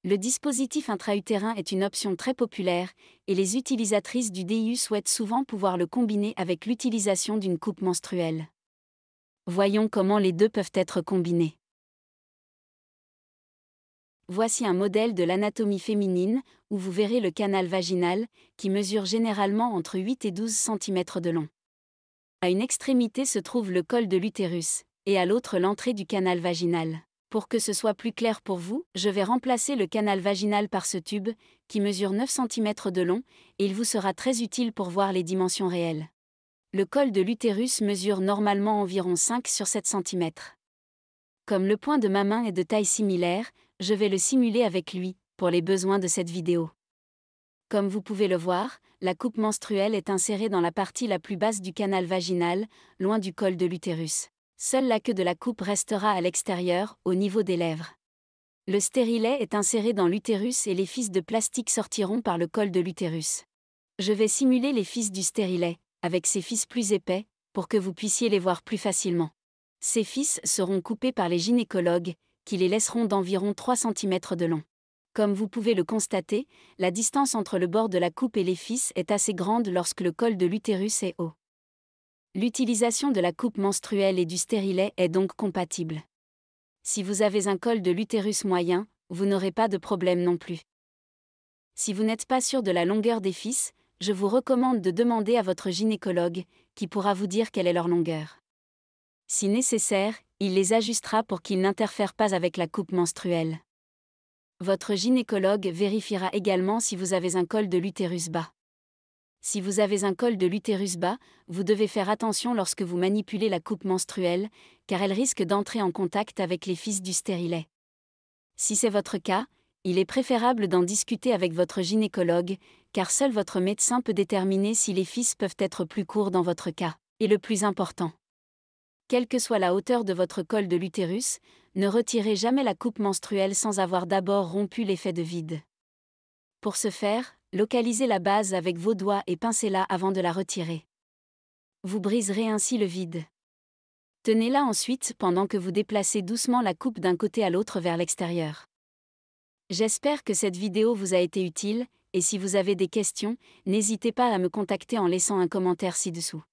Le dispositif intra-utérin est une option très populaire, et les utilisatrices du DIU souhaitent souvent pouvoir le combiner avec l'utilisation d'une coupe menstruelle. Voyons comment les deux peuvent être combinés. Voici un modèle de l'anatomie féminine, où vous verrez le canal vaginal, qui mesure généralement entre 8 et 12 cm de long. À une extrémité se trouve le col de l'utérus, et à l'autre l'entrée du canal vaginal. Pour que ce soit plus clair pour vous, je vais remplacer le canal vaginal par ce tube, qui mesure 9 cm de long, et il vous sera très utile pour voir les dimensions réelles. Le col de l'utérus mesure normalement environ 5 sur 7 cm. Comme le point de ma main est de taille similaire, je vais le simuler avec lui, pour les besoins de cette vidéo. Comme vous pouvez le voir, la coupe menstruelle est insérée dans la partie la plus basse du canal vaginal, loin du col de l'utérus. Seule la queue de la coupe restera à l'extérieur, au niveau des lèvres. Le stérilet est inséré dans l'utérus et les fils de plastique sortiront par le col de l'utérus. Je vais simuler les fils du stérilet, avec ces fils plus épais, pour que vous puissiez les voir plus facilement. Ces fils seront coupés par les gynécologues, qui les laisseront d'environ 3 cm de long. Comme vous pouvez le constater, la distance entre le bord de la coupe et les fils est assez grande lorsque le col de l'utérus est haut. L'utilisation de la coupe menstruelle et du stérilet est donc compatible. Si vous avez un col de l'utérus moyen, vous n'aurez pas de problème non plus. Si vous n'êtes pas sûr de la longueur des fils, je vous recommande de demander à votre gynécologue, qui pourra vous dire quelle est leur longueur. Si nécessaire, il les ajustera pour qu'ils n'interfèrent pas avec la coupe menstruelle. Votre gynécologue vérifiera également si vous avez un col de l'utérus bas. Si vous avez un col de l'utérus bas, vous devez faire attention lorsque vous manipulez la coupe menstruelle, car elle risque d'entrer en contact avec les fils du stérilet. Si c'est votre cas, il est préférable d'en discuter avec votre gynécologue, car seul votre médecin peut déterminer si les fils peuvent être plus courts dans votre cas. Et le plus important, quelle que soit la hauteur de votre col de l'utérus, ne retirez jamais la coupe menstruelle sans avoir d'abord rompu l'effet de vide. Pour ce faire, localisez la base avec vos doigts et pincez-la avant de la retirer. Vous briserez ainsi le vide. Tenez-la ensuite pendant que vous déplacez doucement la coupe d'un côté à l'autre vers l'extérieur. J'espère que cette vidéo vous a été utile, et si vous avez des questions, n'hésitez pas à me contacter en laissant un commentaire ci-dessous.